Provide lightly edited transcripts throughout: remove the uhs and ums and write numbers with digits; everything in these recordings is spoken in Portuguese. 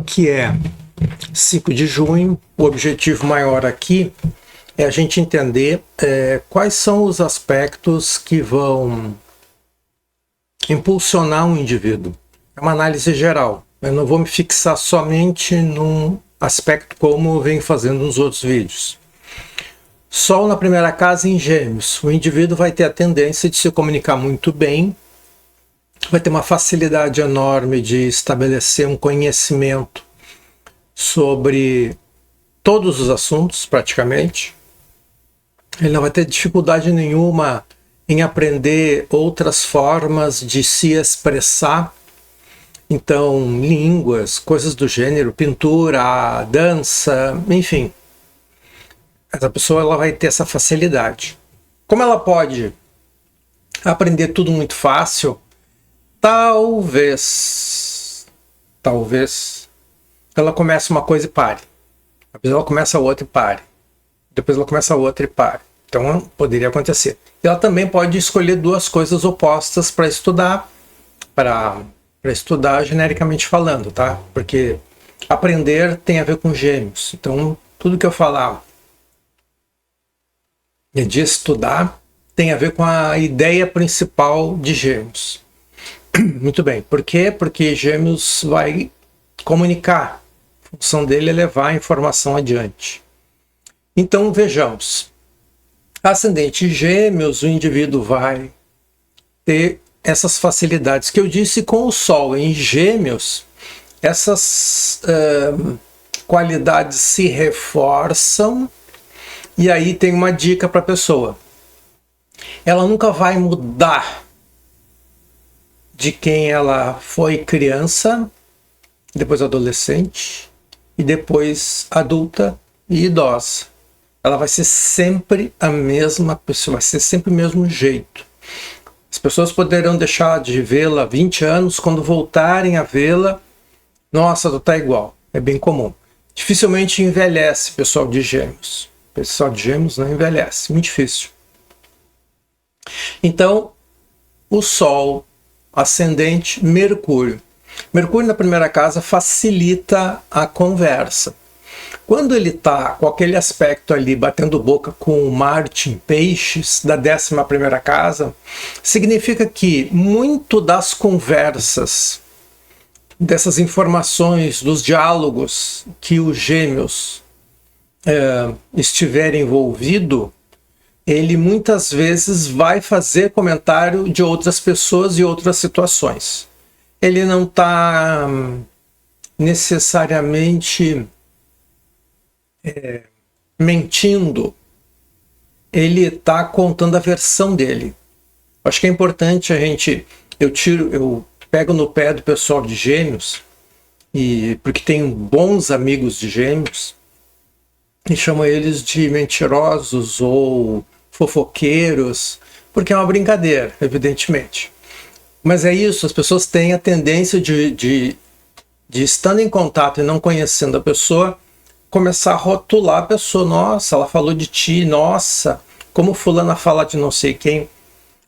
Que é 5 de junho. O objetivo maior aqui é a gente entender quais são os aspectos que vão impulsionar um indivíduo. É uma análise geral. Eu não vou me fixar somente num aspecto como eu venho fazendo nos outros vídeos. Sol na primeira casa em Gêmeos. O indivíduo vai ter a tendência de se comunicar muito bem, vai ter uma facilidade enorme de estabelecer um conhecimento sobre todos os assuntos, praticamente. Ele não vai ter dificuldade nenhuma em aprender outras formas de se expressar. Então, línguas, coisas do gênero, pintura, dança, enfim. Essa pessoa ela vai ter essa facilidade. Como ela pode aprender tudo muito fácil, talvez ela comece uma coisa e pare. Depois ela começa outra e pare. Depois ela começa outra e pare. Então poderia acontecer. E ela também pode escolher duas coisas opostas para estudar, para estudar genericamente falando, tá? Porque aprender tem a ver com Gêmeos. Então tudo que eu falar de estudar tem a ver com a ideia principal de Gêmeos. Muito bem. Por quê? Porque Gêmeos vai comunicar. A função dele é levar a informação adiante. Então vejamos. Ascendente Gêmeos, o indivíduo vai ter essas facilidades que eu disse. Com o Sol em Gêmeos, essas qualidades se reforçam. E aí tem uma dica para a pessoa. Ela nunca vai mudar de quem ela foi criança, depois adolescente, e depois adulta e idosa. Ela vai ser sempre a mesma pessoa, vai ser sempre o mesmo jeito. As pessoas poderão deixar de vê-la há 20 anos, quando voltarem a vê-la, nossa, tu tá igual. É bem comum. Dificilmente envelhece pessoal de Gêmeos. Pessoal de Gêmeos não envelhece, muito difícil. Então, o Sol, ascendente, Mercúrio. Mercúrio na primeira casa facilita a conversa. Quando ele está com aquele aspecto ali, batendo boca com o Marte em Peixes, da 11ª casa, significa que muito das conversas, dessas informações, dos diálogos que os Gêmeos estiver envolvido, ele muitas vezes vai fazer comentário de outras pessoas e outras situações. Ele não está necessariamente mentindo, ele está contando a versão dele. Acho que é importante eu pego no pé do pessoal de Gêmeos, porque tenho bons amigos de Gêmeos, e chamo eles de mentirosos ou fofoqueiros, porque é uma brincadeira, evidentemente. Mas é isso, as pessoas têm a tendência de estando em contato e não conhecendo a pessoa, começar a rotular a pessoa. Nossa, ela falou de ti, nossa, como fulana fala de não sei quem.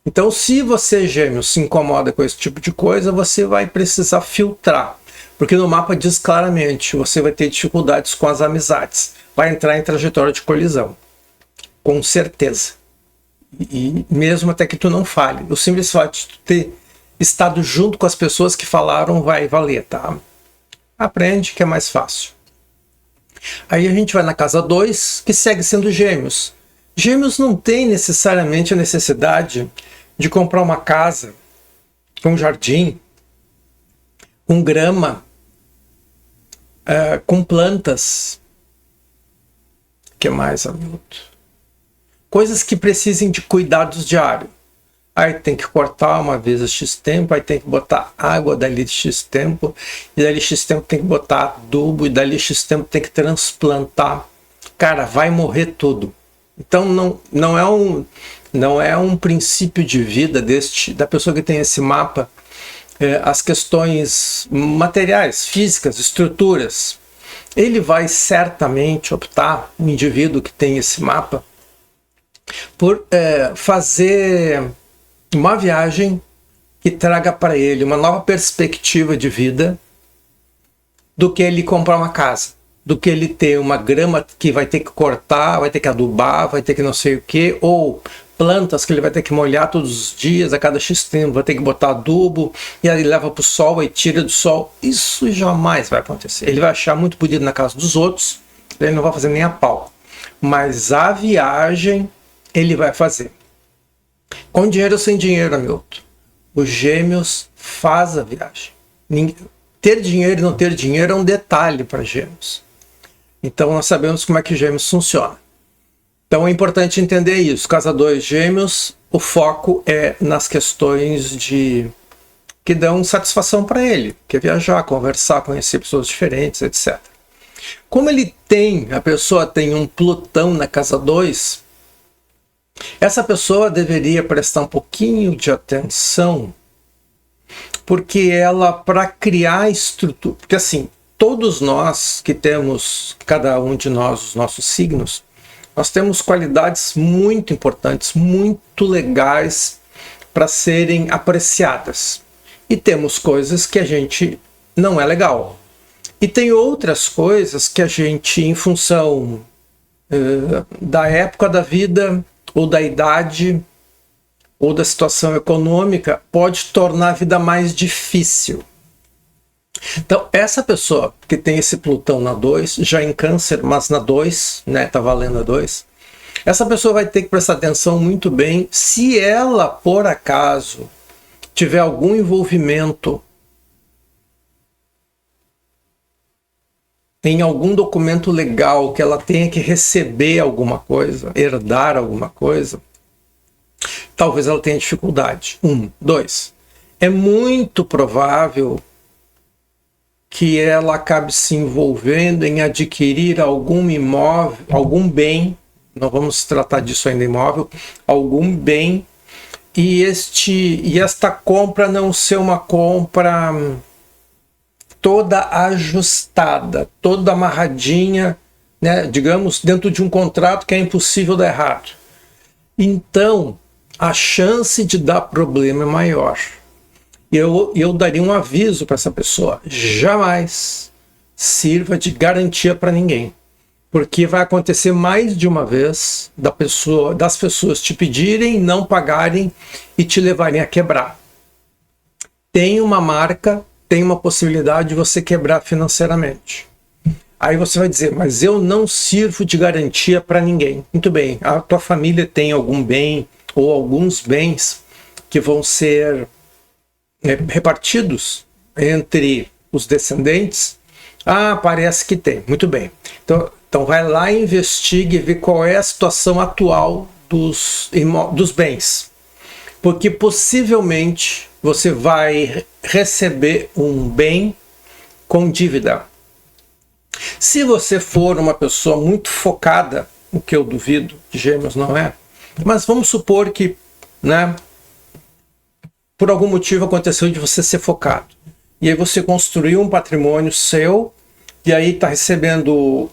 Então, se você, Gêmeos, se incomoda com esse tipo de coisa, você vai precisar filtrar. Porque no mapa diz claramente, você vai ter dificuldades com as amizades. Vai entrar em trajetória de colisão. Com certeza. E mesmo até que tu não fale. O simples fato de tu ter estado junto com as pessoas que falaram vai valer, tá? Aprende que é mais fácil. Aí a gente vai na casa 2, que segue sendo Gêmeos. Gêmeos não tem necessariamente a necessidade de comprar uma casa com jardim, com grama, com plantas. O que mais, amigo? Coisas que precisem de cuidados diários. Aí tem que cortar uma vez a X tempo, aí tem que botar água dali de X tempo, e dali X tempo tem que botar adubo, e dali X tempo tem que transplantar. Cara, vai morrer tudo. Então não é um princípio de vida da pessoa que tem esse mapa, as questões materiais, físicas, estruturas. Ele vai certamente optar, um indivíduo que tem esse mapa, por fazer uma viagem que traga para ele uma nova perspectiva de vida, do que ele comprar uma casa, do que ele ter uma grama que vai ter que cortar, vai ter que adubar, vai ter que não sei o que, ou plantas que ele vai ter que molhar todos os dias, a cada X tempo, vai ter que botar adubo, e aí leva para o sol e tira do sol. Isso jamais vai acontecer. Ele vai achar muito bonito na casa dos outros, ele não vai fazer nem a pau. Mas a viagem ele vai fazer. Com dinheiro ou sem dinheiro, Hamilton, os Gêmeos faz a viagem. Ter dinheiro e não ter dinheiro é um detalhe para Gêmeos. Então nós sabemos como é que Gêmeos funciona. Então é importante entender isso. Casa 2 Gêmeos, o foco é nas questões que dão satisfação para ele, que é viajar, conversar, conhecer pessoas diferentes, etc. Como a pessoa tem um Plutão na casa 2, essa pessoa deveria prestar um pouquinho de atenção, porque ela, para criar estrutura, porque assim, todos nós que temos, cada um de nós, os nossos signos, nós temos qualidades muito importantes, muito legais para serem apreciadas. E temos coisas que a gente não é legal. E tem outras coisas que a gente, em função da época da vida, ou da idade, ou da situação econômica, pode tornar a vida mais difícil. Então, essa pessoa que tem esse Plutão na 2, já em Câncer, mas na 2, né, tá valendo a 2, essa pessoa vai ter que prestar atenção muito bem se ela, por acaso, tiver algum envolvimento em algum documento legal que ela tenha que receber alguma coisa, herdar alguma coisa, talvez ela tenha dificuldade. 2. É muito provável que ela acabe se envolvendo em adquirir algum imóvel, algum bem, não vamos tratar disso ainda imóvel, algum bem, e esta compra não ser uma compra toda ajustada, toda amarradinha, né, digamos, dentro de um contrato que é impossível dar errado. Então, a chance de dar problema é maior. Eu daria um aviso para essa pessoa: jamais sirva de garantia para ninguém, porque vai acontecer mais de uma vez das pessoas te pedirem, não pagarem e te levarem a quebrar. Tem uma marca, tem uma possibilidade de você quebrar financeiramente. Aí você vai dizer: mas eu não sirvo de garantia para ninguém. Muito bem, a tua família tem algum bem ou alguns bens que vão ser repartidos entre os descendentes? Parece que tem. Muito bem. Então vai lá e investigue e vê qual é a situação atual dos bens. Porque possivelmente você vai receber um bem com dívida. Se você for uma pessoa muito focada, o que eu duvido, Gêmeos não é, mas vamos supor que, né, por algum motivo aconteceu de você ser focado. E aí você construiu um patrimônio seu, e aí está recebendo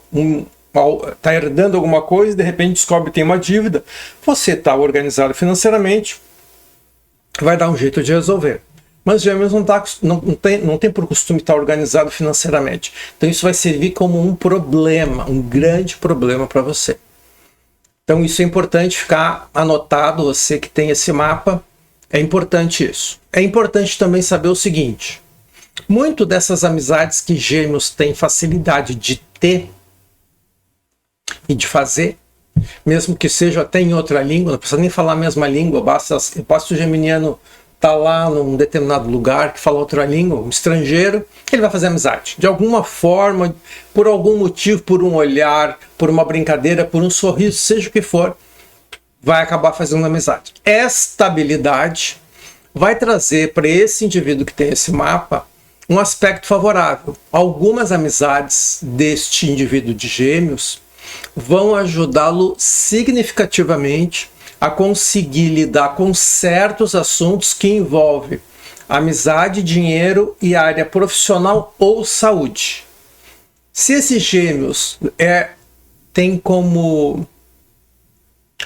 está herdando alguma coisa, e de repente descobre que tem uma dívida. Você está organizado financeiramente, vai dar um jeito de resolver. Mas Gêmeos não tem por costume estar organizado financeiramente. Então isso vai servir como um problema, um grande problema para você. Então isso é importante ficar anotado, você que tem esse mapa, é importante isso. É importante também saber o seguinte: muito dessas amizades que Gêmeos têm facilidade de ter e de fazer, mesmo que seja até em outra língua, não precisa nem falar a mesma língua, basta o geminiano estar lá num determinado lugar que fala outra língua, um estrangeiro, ele vai fazer amizade. De alguma forma, por algum motivo, por um olhar, por uma brincadeira, por um sorriso, seja o que for, vai acabar fazendo amizade. Esta habilidade vai trazer para esse indivíduo que tem esse mapa um aspecto favorável. Algumas amizades deste indivíduo de Gêmeos vão ajudá-lo significativamente a conseguir lidar com certos assuntos que envolvem amizade, dinheiro e área profissional ou saúde. Se esses Gêmeos tem como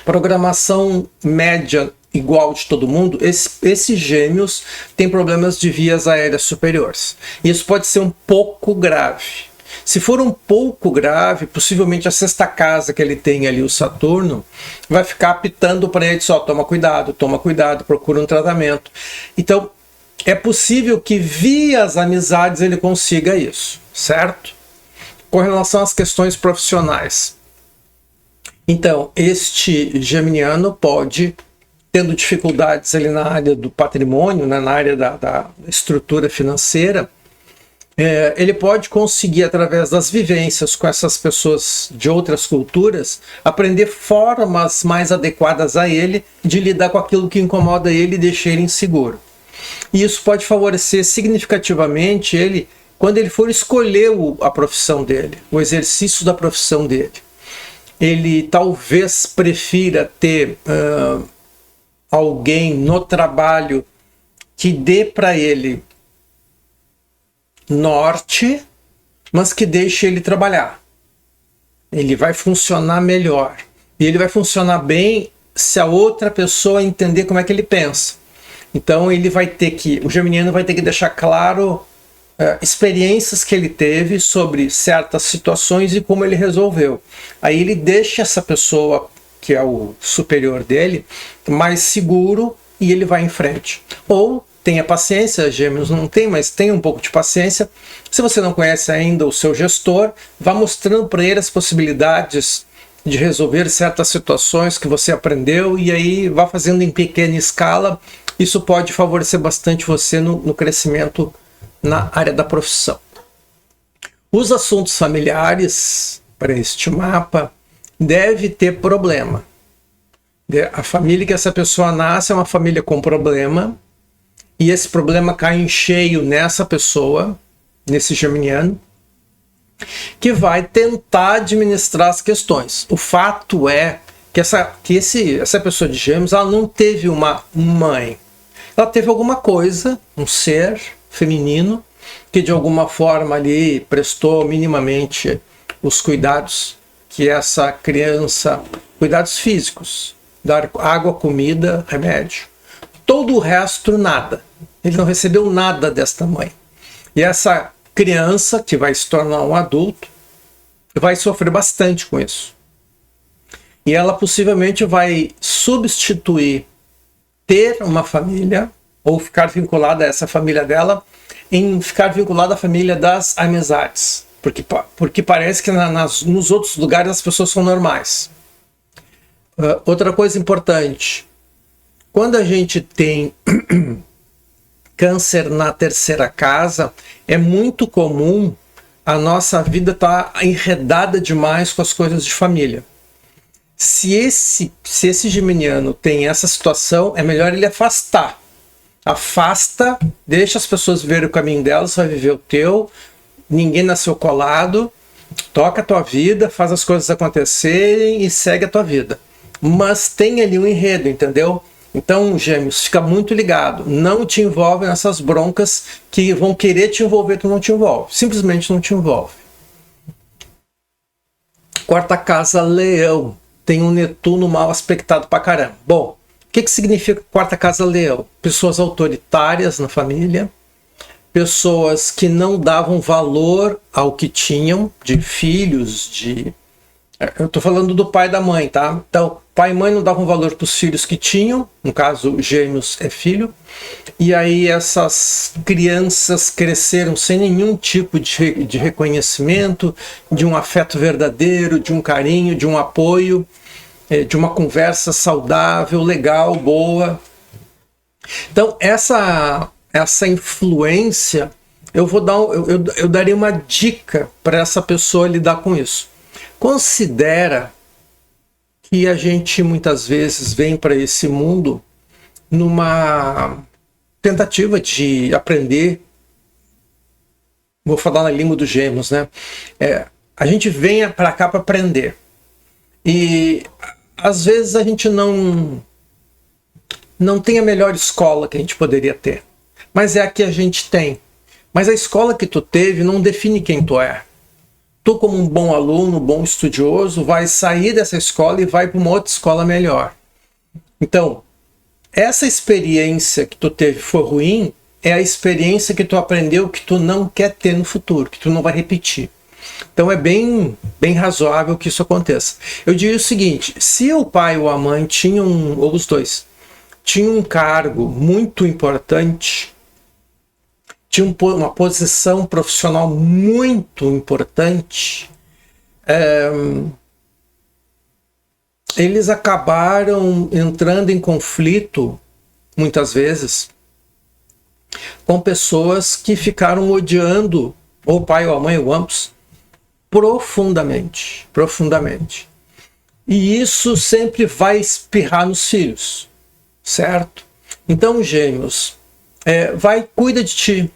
programação média igual de todo mundo, esses gêmeos têm problemas de vias aéreas superiores. Isso pode ser um pouco grave. Se for um pouco grave, possivelmente a sexta casa que ele tem ali, o Saturno, vai ficar apitando para ele só, toma cuidado, procura um tratamento. Então, é possível que via as amizades ele consiga isso, certo? Com relação às questões profissionais. Então, este geminiano pode, tendo dificuldades ali na área do patrimônio, né, na área da estrutura financeira, ele pode conseguir, através das vivências com essas pessoas de outras culturas, aprender formas mais adequadas a ele de lidar com aquilo que incomoda ele e deixa ele inseguro. E isso pode favorecer significativamente ele quando ele for escolher a profissão dele, o exercício da profissão dele. Ele talvez prefira ter alguém no trabalho que dê para ele norte, mas que deixe ele trabalhar. Ele vai funcionar melhor. E ele vai funcionar bem se a outra pessoa entender como é que ele pensa. Então o geminiano vai ter que deixar claro experiências que ele teve sobre certas situações e como ele resolveu. Aí ele deixa essa pessoa, que é o superior dele, mais seguro e ele vai em frente. Ou tenha paciência, Gêmeos não tem, mas tenha um pouco de paciência. Se você não conhece ainda o seu gestor, vá mostrando para ele as possibilidades de resolver certas situações que você aprendeu e aí vá fazendo em pequena escala. Isso pode favorecer bastante você no crescimento na área da profissão. Os assuntos familiares para este mapa deve ter problema. A família que essa pessoa nasce é uma família com problema e esse problema cai em cheio nessa pessoa, nesse geminiano, que vai tentar administrar as questões. O fato é que essa pessoa de Gêmeos, ela não teve uma mãe. Ela teve alguma coisa, um ser feminino, que de alguma forma ali prestou minimamente os cuidados que essa criança, cuidados físicos, dar água, comida, remédio. Todo o resto, nada. Ele não recebeu nada desta mãe. E essa criança, que vai se tornar um adulto, vai sofrer bastante com isso. E ela possivelmente vai substituir ter uma família, ou ficar vinculada a essa família dela, em ficar vinculada à família das amizades. Porque parece que nos outros lugares as pessoas são normais. Outra coisa importante, quando a gente tem câncer na terceira casa, é muito comum a nossa vida estar enredada demais com as coisas de família. Se esse geminiano tem essa situação, é melhor ele afastar. Afasta, deixa as pessoas viverem o caminho delas, vai viver o teu, ninguém nasceu colado, toca a tua vida, faz as coisas acontecerem e segue a tua vida. Mas tem ali um enredo, entendeu? Então, Gêmeos, fica muito ligado, não te envolve nessas broncas que vão querer te envolver, tu não te envolve, simplesmente não te envolve. Quarta casa, Leão, tem um Netuno mal aspectado pra caramba. Bom, o que significa quarta casa, Leão? Pessoas autoritárias na família, pessoas que não davam valor ao que tinham, de filhos, eu estou falando do pai e da mãe, tá? Então, pai e mãe não davam valor para os filhos que tinham, no caso, Gêmeos é filho, e aí essas crianças cresceram sem nenhum tipo de reconhecimento, de um afeto verdadeiro, de um carinho, de um apoio, de uma conversa saudável, legal, boa. Então, essa influência, eu daria uma dica para essa pessoa lidar com isso. Considera que a gente muitas vezes vem para esse mundo numa tentativa de aprender, vou falar na língua dos Gêmeos, né? A gente vem para cá para aprender. E às vezes a gente não tem a melhor escola que a gente poderia ter, mas é a que a gente tem. Mas a escola que tu teve não define quem tu é. Tu, como um bom aluno, bom estudioso, vai sair dessa escola e vai para uma outra escola melhor. Então, essa experiência que tu teve foi ruim, é a experiência que tu aprendeu que tu não quer ter no futuro, que tu não vai repetir. Então é bem razoável que isso aconteça. Eu diria o seguinte, se o pai ou a mãe tinham, ou os dois, tinham um cargo muito importante, tinham uma posição profissional muito importante, eles acabaram entrando em conflito, muitas vezes, com pessoas que ficaram odiando ou o pai ou a mãe ou ambos profundamente. E isso sempre vai espirrar nos filhos, certo? Então, gêmeos, cuida de ti,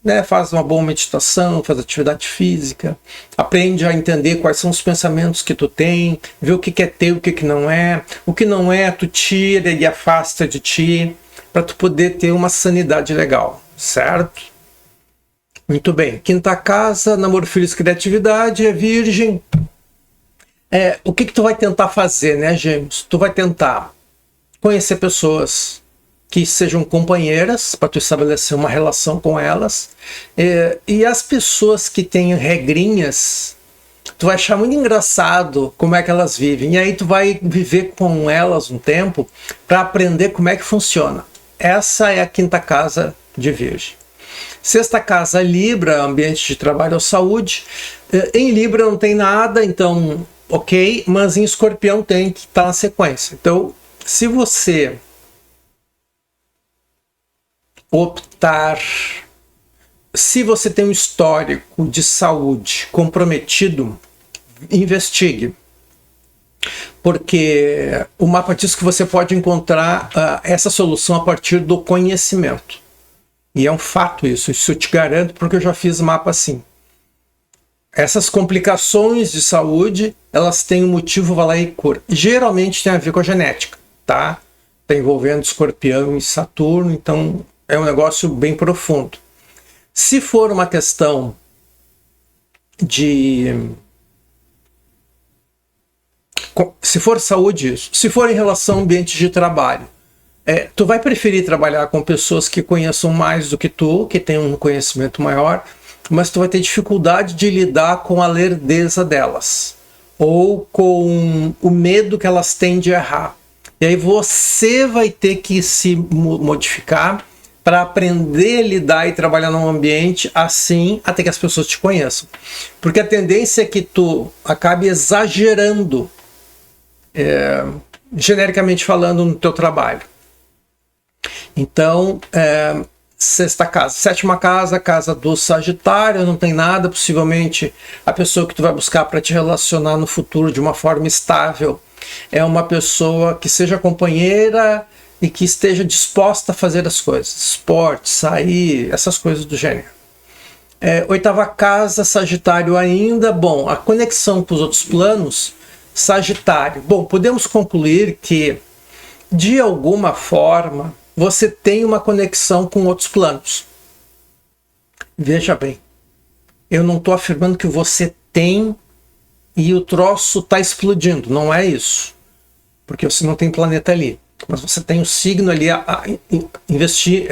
né? Faz uma boa meditação, faz atividade física, aprende a entender quais são os pensamentos que tu tem, vê o que é teu, o que não é. O que não é, tu tira e afasta de ti, para tu poder ter uma sanidade legal, certo? Muito bem. Quinta casa, namoro, filhos, criatividade, é virgem. O que tu vai tentar fazer, né, gêmeos? Tu vai tentar conhecer pessoas que sejam companheiras, para tu estabelecer uma relação com elas. E as pessoas que têm regrinhas, tu vai achar muito engraçado como é que elas vivem. E aí tu vai viver com elas um tempo para aprender como é que funciona. Essa é a quinta casa de virgem. Sexta casa, Libra, ambiente de trabalho ou saúde. Em Libra não tem nada, então ok, mas em Escorpião tem, que estar na sequência. Então, se você optar, se você tem um histórico de saúde comprometido, investigue. Porque o mapa diz que você pode encontrar essa solução a partir do conhecimento. E é um fato isso eu te garanto, porque eu já fiz mapa assim. Essas complicações de saúde, elas têm um motivo, vai lá e cura. Geralmente tem a ver com a genética, tá? Está envolvendo Escorpião e Saturno, então é um negócio bem profundo. Se for uma questão de... Se for saúde, isso. Se for em relação ao ambiente de trabalho, tu vai preferir trabalhar com pessoas que conheçam mais do que tu, que tenham um conhecimento maior, mas tu vai ter dificuldade de lidar com a lerdeza delas, ou com o medo que elas têm de errar. E aí você vai ter que se modificar para aprender a lidar e trabalhar num ambiente assim, até que as pessoas te conheçam. Porque a tendência é que tu acabe exagerando, genericamente falando, no teu trabalho. Então, sexta casa. Sétima casa, casa do Sagitário, não tem nada, possivelmente a pessoa que tu vai buscar para te relacionar no futuro de uma forma estável é uma pessoa que seja companheira e que esteja disposta a fazer as coisas, esporte, sair, essas coisas do gênero. Oitava casa, Sagitário ainda. Bom, a conexão com os outros planos, Sagitário. Bom, podemos concluir que, de alguma forma, você tem uma conexão com outros planos. Veja bem, eu não estou afirmando que você tem e o troço está explodindo, não é isso. Porque você não tem planeta ali, mas você tem um signo ali a investir,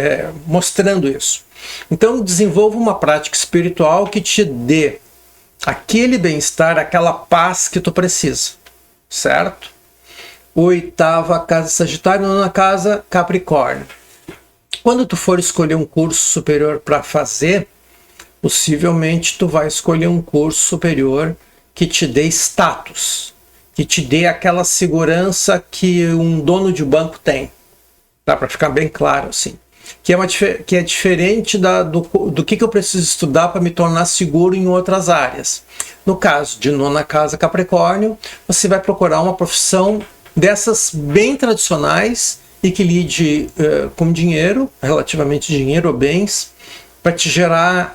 mostrando isso. Então desenvolva uma prática espiritual que te dê aquele bem-estar, aquela paz que tu precisa, certo? Oitava casa, Sagitário. Nona casa, Capricórnio. Quando tu for escolher um curso superior para fazer, possivelmente tu vai escolher um curso superior que te dê status, que te dê aquela segurança que um dono de banco tem. Tá? Para ficar bem claro assim. Que é diferente do que eu preciso estudar para me tornar seguro em outras áreas. No caso de nona casa, Capricórnio, você vai procurar uma profissão dessas bem tradicionais e que lide com dinheiro, relativamente dinheiro ou bens, para te gerar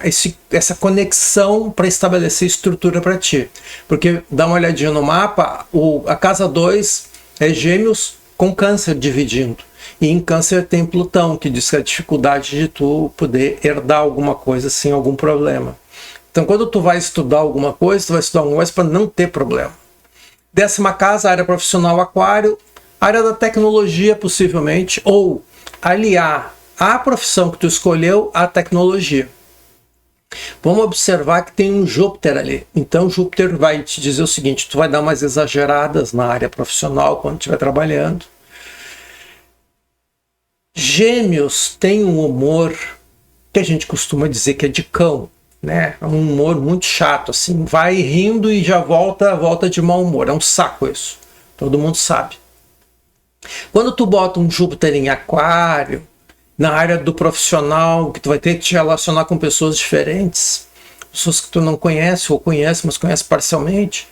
essa conexão para estabelecer estrutura para ti. Porque dá uma olhadinha no mapa, a casa 2 é Gêmeos com Câncer dividindo. E em Câncer tem Plutão, que diz que a dificuldade de tu poder herdar alguma coisa sem algum problema. Então quando tu vai estudar alguma coisa, tu vai estudar alguma coisa para não ter problema. Décima casa, área profissional, Aquário. Área da tecnologia, possivelmente, ou aliar a profissão que tu escolheu à tecnologia. Vamos observar que tem um Júpiter ali. Então, Júpiter vai te dizer o seguinte: tu vai dar umas exageradas na área profissional quando estiver trabalhando. Gêmeos tem um humor que a gente costuma dizer que é de cão, né? É um humor muito chato, assim, vai rindo e já volta de mau humor. É um saco isso. Todo mundo sabe. Quando tu bota um Júpiter em Aquário, na área do profissional, que tu vai ter que te relacionar com pessoas diferentes, pessoas que tu não conhece ou conhece, mas conhece parcialmente,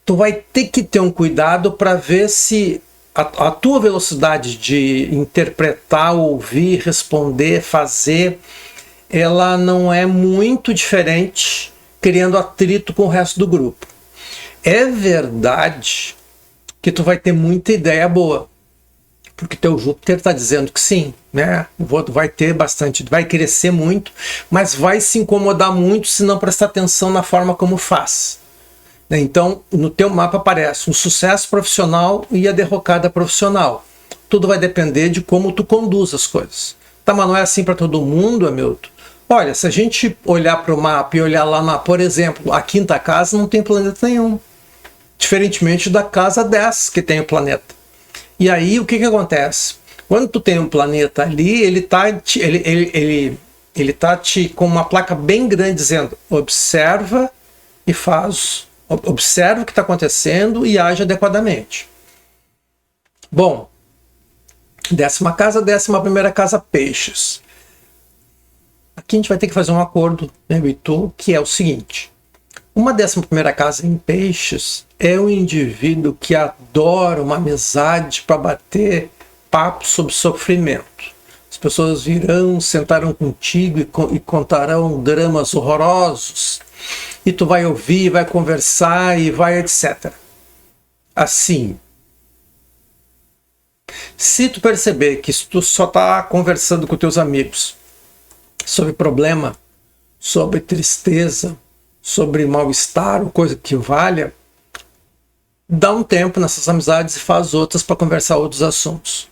tu vai ter que ter um cuidado para ver se a tua velocidade de interpretar, ouvir, responder, fazer, ela não é muito diferente, criando atrito com o resto do grupo. É verdade que tu vai ter muita ideia boa, porque teu Júpiter está dizendo que sim, né? Vai ter bastante, vai crescer muito, mas vai se incomodar muito se não prestar atenção na forma como faz. Então, no teu mapa aparece um sucesso profissional e a derrocada profissional. Tudo vai depender de como tu conduz as coisas. Tá, mas não é assim para todo mundo, Hamilton? Olha, se a gente olhar para o mapa e olhar lá, por exemplo, a quinta casa não tem planeta nenhum. Diferentemente da casa 10, que tem o planeta. E aí, o que acontece? Quando tu tem um planeta ali, ele tá com uma placa bem grande dizendo: observa e faz, observa o que está acontecendo e age adequadamente. Bom, 10ª casa, 11ª casa, Peixes. Aqui a gente vai ter que fazer um acordo, né, eu e tu, que é o seguinte: uma 11ª casa em Peixes é um indivíduo que adora uma amizade para bater papo sobre sofrimento. As pessoas virão, sentarão contigo e contarão dramas horrorosos, e tu vai ouvir, vai conversar e vai etc. Assim, se tu perceber que tu só está conversando com teus amigos sobre problema, sobre tristeza, sobre mal-estar ou coisa que valha, dá um tempo nessas amizades e faz outras para conversar outros assuntos.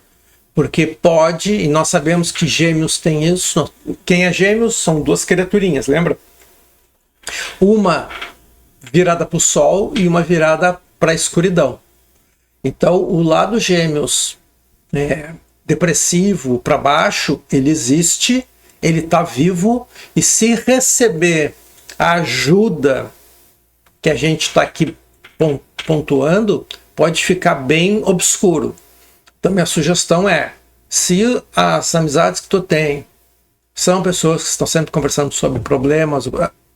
Porque pode, e nós sabemos que Gêmeos tem isso. Quem é Gêmeos são duas criaturinhas, lembra? Uma virada para o sol e uma virada para a escuridão. Então, o lado Gêmeos depressivo, para baixo, ele existe, ele está vivo, e se receber a ajuda que a gente está aqui pontuando, pode ficar bem obscuro. Então, minha sugestão é: se as amizades que tu tem são pessoas que estão sempre conversando sobre problemas,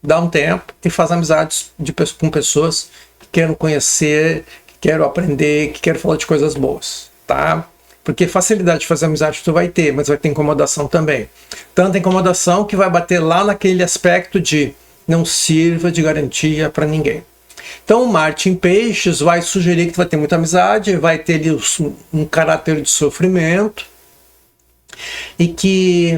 dá um tempo e faz amizades com pessoas que querem conhecer, que querem aprender, que querem falar de coisas boas, tá? Porque facilidade de fazer amizade tu vai ter, mas vai ter incomodação também. Tanta incomodação que vai bater lá naquele aspecto de não sirva de garantia para ninguém. Então, o Marte em Peixes vai sugerir que tu vai ter muita amizade, vai ter ali um caráter de sofrimento, e que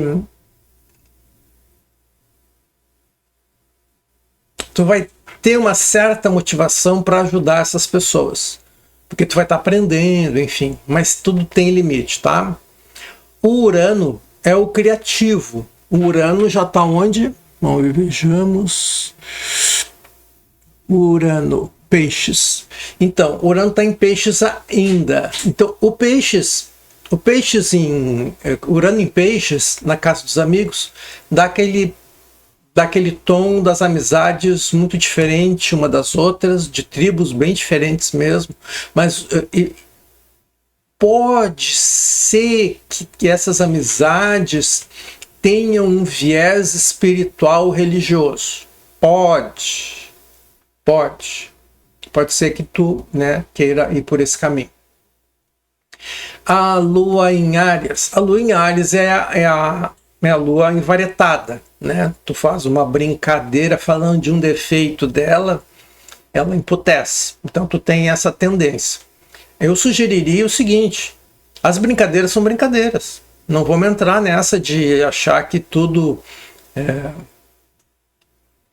tu vai ter uma certa motivação para ajudar essas pessoas, porque tu vai estar aprendendo, enfim, mas tudo tem limite, tá? O Urano é o criativo. O Urano já está onde? Bom, vejamos. Urano, Peixes. Então, Urano está em Peixes ainda. Então, Urano em Peixes, na casa dos amigos, dá aquele tom das amizades muito diferente uma das outras, de tribos bem diferentes mesmo, mas pode ser que essas amizades tenham um viés espiritual religioso. Pode ser que tu, né, queira ir por esse caminho. A Lua em Áries. A Lua em Áries é a Lua envaretada, né? Tu faz uma brincadeira falando de um defeito dela, ela emputece. Então tu tem essa tendência. Eu sugeriria o seguinte: as brincadeiras são brincadeiras. Não vamos entrar nessa de achar que tudo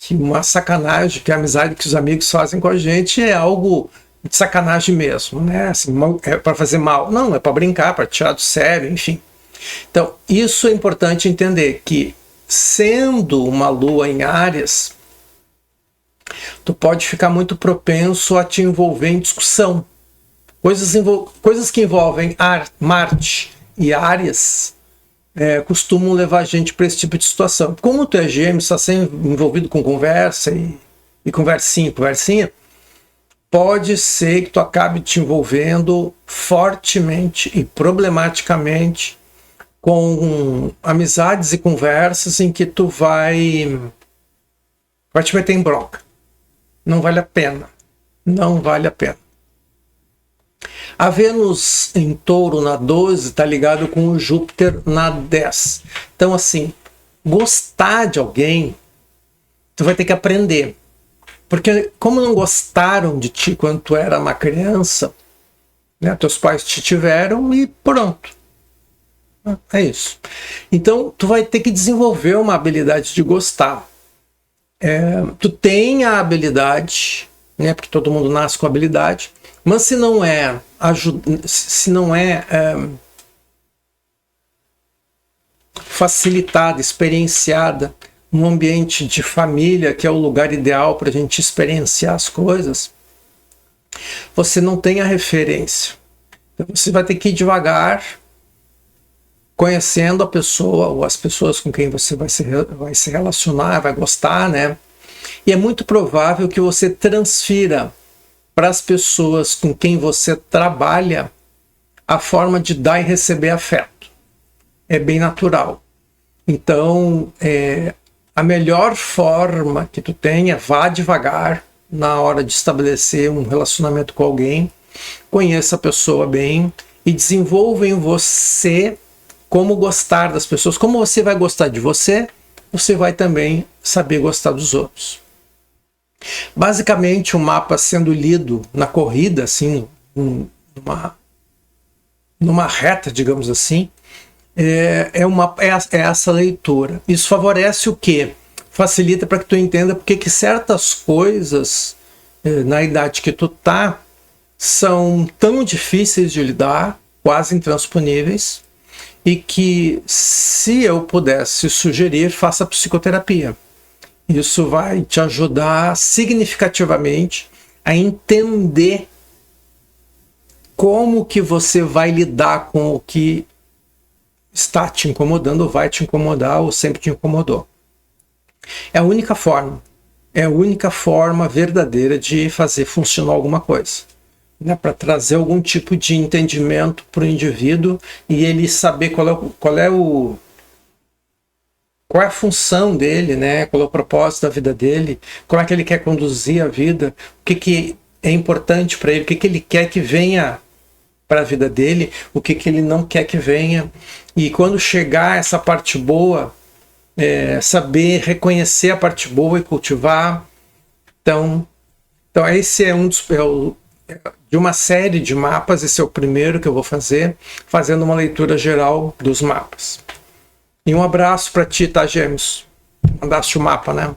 que uma sacanagem, que a amizade que os amigos fazem com a gente é algo de sacanagem mesmo, né? Assim, é para fazer mal. Não, é para brincar, para tirar do sério, enfim. Então, isso é importante entender, que sendo uma lua em Áries, tu pode ficar muito propenso a te envolver em discussão. Coisas que envolvem Marte e Áries costumam levar a gente para esse tipo de situação. Como tu é Gêmeos, está sempre envolvido com conversa e conversinha, pode ser que tu acabe te envolvendo fortemente e problematicamente com amizades e conversas em que tu vai te meter em bronca. Não vale a pena. Não vale a pena. A Vênus em Touro na 12 está ligado com o Júpiter na 10. Então, assim, gostar de alguém, tu vai ter que aprender. Porque como não gostaram de ti quando tu era uma criança, né, teus pais te tiveram e pronto. É isso. Então, tu vai ter que desenvolver uma habilidade de gostar. Tu tem a habilidade, né, porque todo mundo nasce com habilidade, mas se não é facilitada, experienciada, um ambiente de família, que é o lugar ideal para a gente experienciar as coisas, você não tem a referência. Então você vai ter que ir devagar, conhecendo a pessoa ou as pessoas com quem você vai se relacionar, vai gostar, né? E é muito provável que você transfira para as pessoas com quem você trabalha a forma de dar e receber afeto. É bem natural. Então, a melhor forma que tu tenha, vá devagar na hora de estabelecer um relacionamento com alguém, conheça a pessoa bem e desenvolva em você como gostar das pessoas. Como você vai gostar de você, você vai também saber gostar dos outros. Basicamente, o mapa sendo lido na corrida, assim, numa reta, digamos assim, é essa leitura. Isso favorece o quê? Facilita para que tu entenda porque que certas coisas, na idade que tu tá, são tão difíceis de lidar, quase intransponíveis, e que, se eu pudesse sugerir, faça psicoterapia. Isso vai te ajudar significativamente a entender como que você vai lidar com o que está te incomodando, ou vai te incomodar, ou sempre te incomodou. É a única forma verdadeira de fazer funcionar alguma coisa, né? Para trazer algum tipo de entendimento para o indivíduo e ele saber qual é a função dele, né? Qual é o propósito da vida dele, como é que ele quer conduzir a vida, o que é importante para ele, o que ele quer que venha para a vida dele, o que ele não quer que venha. E quando chegar essa parte boa, saber reconhecer a parte boa e cultivar. Então esse é de uma série de mapas. Esse é o primeiro que eu vou fazer, fazendo uma leitura geral dos mapas. E um abraço para ti, tá, Gêmeos? Mandaste o mapa, né?